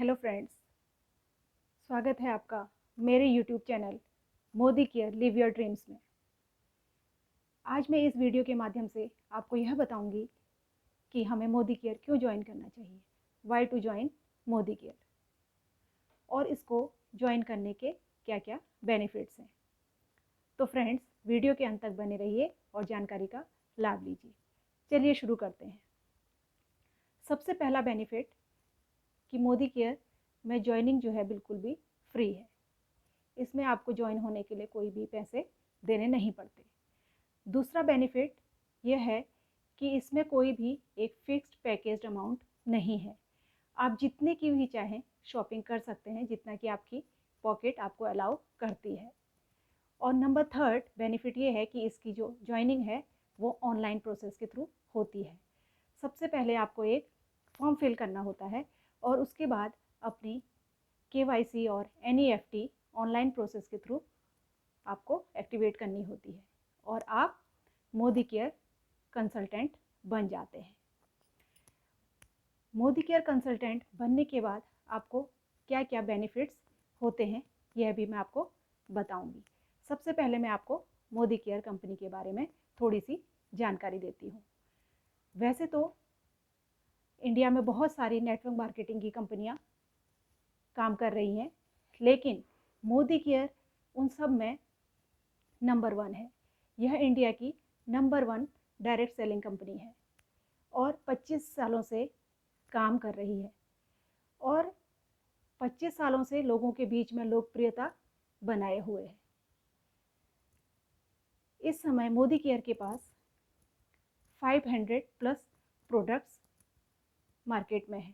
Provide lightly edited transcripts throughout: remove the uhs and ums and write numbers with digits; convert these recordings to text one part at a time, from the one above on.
Hello friends, स्वागत है आपका मेरे YouTube channel Modi care live your dreams में। आज मैं इस वीडियो के माध्यम से आपको यह बताऊंगी कि हमें मोदी केयर क्यों ज्वाइन करना चाहिए, why to join Modi care, और इसको ज्वाइन करने के क्या क्या बेनिफिट्स हैं। तो फ्रेंड्स, वीडियो के अंत तक बने रहिए और जानकारी का लाभ लीजिए। चलिए शुरू करते हैं। सबसे पहला बेनिफिट कि मोदी केयर में ज्वाइनिंग जो है बिल्कुल भी फ्री है। इसमें आपको ज्वाइन होने के लिए कोई भी पैसे देने नहीं पड़ते। दूसरा बेनिफिट यह है कि इसमें कोई भी एक फिक्स्ड पैकेज अमाउंट नहीं है। आप जितने की भी चाहें शॉपिंग कर सकते हैं, जितना कि आपकी पॉकेट आपको अलाउ करती है। और नंबर थर्ड बेनिफिट ये है कि इसकी जो ज्वाइनिंग है वो ऑनलाइन प्रोसेस के थ्रू होती है। सबसे पहले आपको एक फॉर्म फिल करना होता है और उसके बाद अपनी KYC और NEFT ऑनलाइन प्रोसेस के थ्रू आपको एक्टिवेट करनी होती है और आप मोदी केयर कंसल्टेंट बन जाते हैं। मोदी केयर कंसल्टेंट बनने के बाद आपको क्या क्या बेनिफिट्स होते हैं यह भी मैं आपको बताऊंगी। सबसे पहले मैं आपको मोदी केयर कंपनी के बारे में थोड़ी सी जानकारी देती हूँ। वैसे तो इंडिया में बहुत सारी नेटवर्क मार्केटिंग की कंपनियाँ काम कर रही हैं, लेकिन मोदी केयर उन सब में नंबर 1 है। यह इंडिया की नंबर 1 डायरेक्ट सेलिंग कंपनी है और 25 सालों से काम कर रही है और 25 सालों से लोगों के बीच में लोकप्रियता बनाए हुए है। इस समय मोदी केयर के पास 500 प्लस प्रोडक्ट्स मार्केट में है।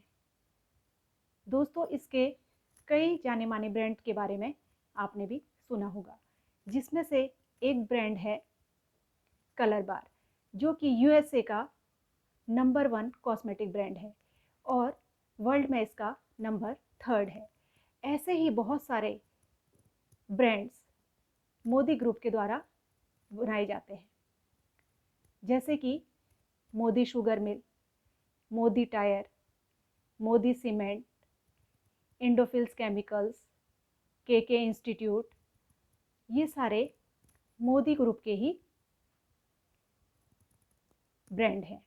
दोस्तों, इसके कई जाने माने ब्रांड के बारे में आपने भी सुना होगा, जिसमें से एक ब्रांड है कलर बार, जो कि USA का नंबर 1 कॉस्मेटिक ब्रांड है और वर्ल्ड में इसका नंबर 3 है। ऐसे ही बहुत सारे ब्रांड्स मोदी ग्रुप के द्वारा बनाए जाते हैं, जैसे कि Modi sugar mill, Modi tyre, Modi cement, Indofils chemicals, KK institute. ये सारे मोदी ग्रुप के ही ब्रांड हैं।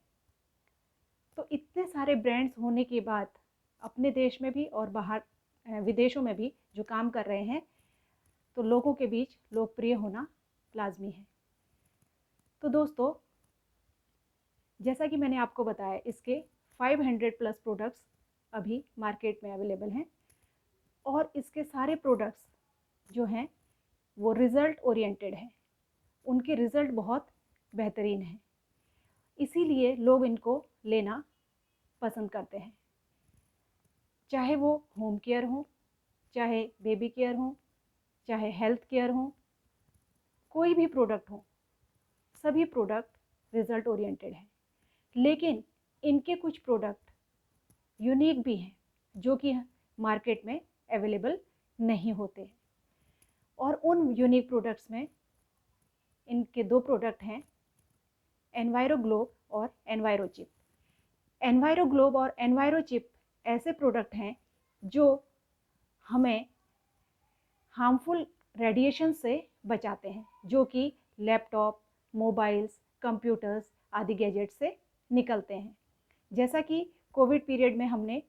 तो इतने सारे ब्रांड्स होने के बाद अपने देश में भी और बाहर विदेशों में भी जो काम कर रहे हैं, तो लोगों के बीच लोकप्रिय होना लाजमी है। तो दोस्तों, जैसा कि मैंने आपको बताया, इसके 500 प्लस प्रोडक्ट्स अभी मार्केट में अवेलेबल हैं और इसके सारे प्रोडक्ट्स जो हैं वो रिज़ल्ट ओरिएंटेड हैं। उनके रिज़ल्ट बहुत बेहतरीन हैं, इसीलिए लोग इनको लेना पसंद करते हैं। चाहे वो होम केयर हो, चाहे बेबी केयर हो, चाहे हेल्थ केयर हो, कोई भी प्रोडक्ट हो, सभी प्रोडक्ट रिज़ल्ट ओरिएंटेड है। लेकिन इनके कुछ प्रोडक्ट यूनिक भी हैं जो कि मार्केट में अवेलेबल नहीं होते हैं। और उन यूनिक प्रोडक्ट्स में इनके 2 प्रोडक्ट हैं, एनवायरो ग्लोब और एनवायरो चिप। एनवायरो ग्लोब और एनवायरो चिप ऐसे प्रोडक्ट हैं जो हमें हार्मफुल रेडिएशन से बचाते हैं, जो कि लैपटॉप, मोबाइल्स, कंप्यूटर्स आदि गैजेट से निकलते हैं। जैसा कि कोविड पीरियड में हमने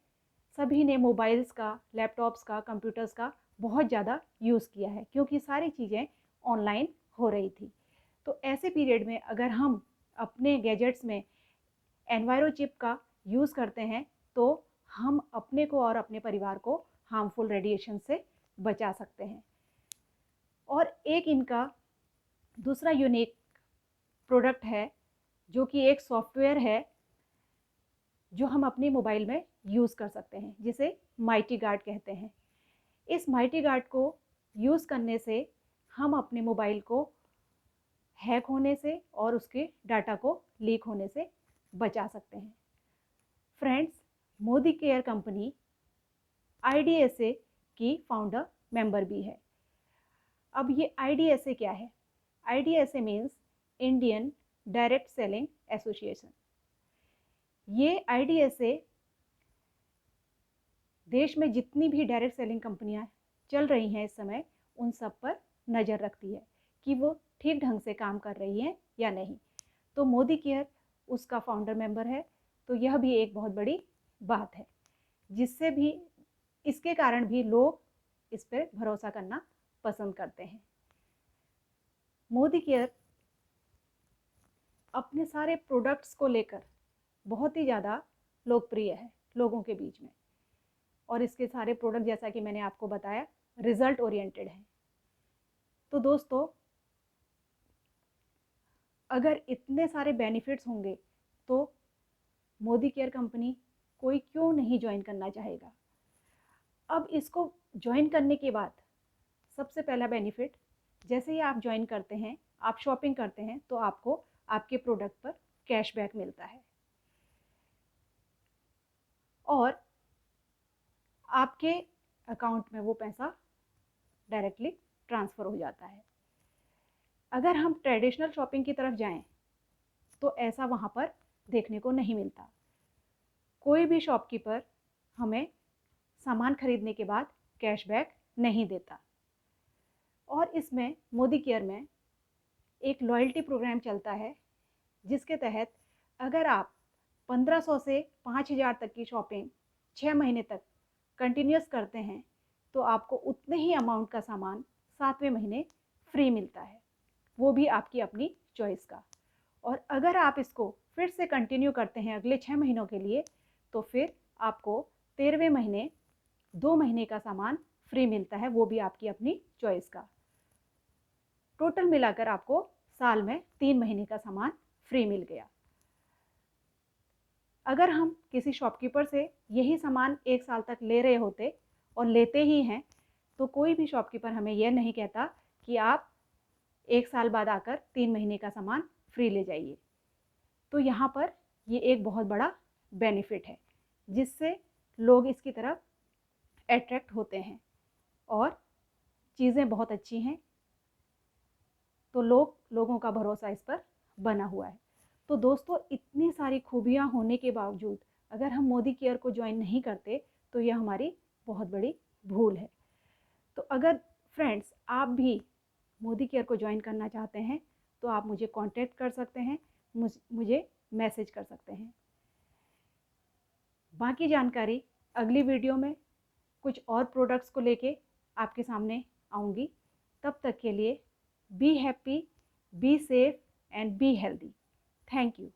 सभी ने मोबाइल्स का, लैपटॉप्स का, कंप्यूटर्स का बहुत ज़्यादा यूज़ किया है, क्योंकि सारी चीज़ें ऑनलाइन हो रही थी। तो ऐसे पीरियड में अगर हम अपने गैजेट्स में एनवायरो चिप का यूज़ करते हैं तो हम अपने को और अपने परिवार को हार्मफुल रेडिएशन से बचा सकते हैं। और एक इनका दूसरा यूनिक प्रोडक्ट है, जो कि एक सॉफ्टवेयर है जो हम अपने मोबाइल में यूज़ कर सकते हैं, जिसे माइटी गार्ड कहते हैं। इस माइटी गार्ड को यूज़ करने से हम अपने मोबाइल को हैक होने से और उसके डाटा को लीक होने से बचा सकते हैं। Friends, Modi care company IDSA की फाउंडर मेंबर भी है। अब ये IDSA क्या है? IDSA means Indian direct selling association. ये IDSA देश में जितनी भी डायरेक्ट सेलिंग कंपनियां चल रही हैं इस समय, उन सब पर नज़र रखती है कि वो ठीक ढंग से काम कर रही हैं या नहीं। तो मोदी केयर उसका फाउंडर मेंबर है, तो यह भी एक बहुत बड़ी बात है, जिससे भी इसके कारण भी लोग इस पर भरोसा करना पसंद करते हैं। मोदी केयर अपने सारे प्रोडक्ट्स को लेकर बहुत ही ज़्यादा लोकप्रिय है लोगों के बीच में, और इसके सारे प्रोडक्ट जैसा कि मैंने आपको बताया रिजल्ट ओरिएंटेड हैं। तो दोस्तों, अगर इतने सारे बेनिफिट्स होंगे तो मोदी केयर कंपनी कोई क्यों नहीं ज्वाइन करना चाहेगा। अब इसको ज्वाइन करने के बाद सबसे पहला बेनिफिट, जैसे ही आप ज्वाइन करते हैं, आप शॉपिंग करते हैं, तो आपको आपके प्रोडक्ट पर कैशबैक मिलता है और आपके अकाउंट में वो पैसा डायरेक्टली ट्रांसफ़र हो जाता है। अगर हम ट्रेडिशनल शॉपिंग की तरफ जाएं तो ऐसा वहाँ पर देखने को नहीं मिलता। कोई भी शॉपकीपर हमें सामान खरीदने के बाद कैशबैक नहीं देता। और इसमें मोदी केयर में एक लॉयल्टी प्रोग्राम चलता है, जिसके तहत अगर आप 1500 से 5000 तक की शॉपिंग 6 महीने तक कंटिन्यूस करते हैं तो आपको उतने ही अमाउंट का सामान 7वें महीने फ्री मिलता है, वो भी आपकी अपनी चॉइस का। और अगर आप इसको फिर से कंटिन्यू करते हैं अगले 6 महीनों के लिए, तो फिर आपको 13वें महीने 2 महीने का सामान फ्री मिलता है, वो भी आपकी अपनी चॉइस का। टोटल मिलाकर आपको साल में 3 महीने का सामान फ्री मिल गया। अगर हम किसी शॉपकीपर से यही सामान 1 साल तक ले रहे होते और लेते ही हैं, तो कोई भी शॉपकीपर हमें यह नहीं कहता कि आप 1 साल बाद आकर 3 महीने का सामान फ्री ले जाइए। तो यहाँ पर ये एक बहुत बड़ा बेनिफिट है, जिससे लोग इसकी तरफ अट्रैक्ट होते हैं और चीज़ें बहुत अच्छी हैं, तो लोगों का भरोसा इस पर बना हुआ है। तो दोस्तों, इतनी सारी खूबियाँ होने के बावजूद अगर हम मोदी केयर को ज्वाइन नहीं करते तो यह हमारी बहुत बड़ी भूल है। तो अगर फ्रेंड्स आप भी मोदी केयर को ज्वाइन करना चाहते हैं तो आप मुझे कांटेक्ट कर सकते हैं, मुझे मैसेज कर सकते हैं। बाकी जानकारी अगली वीडियो में कुछ और प्रोडक्ट्स को लेके आपके सामने आऊँगी। तब तक के लिए be happy, be safe and be healthy. Thank you.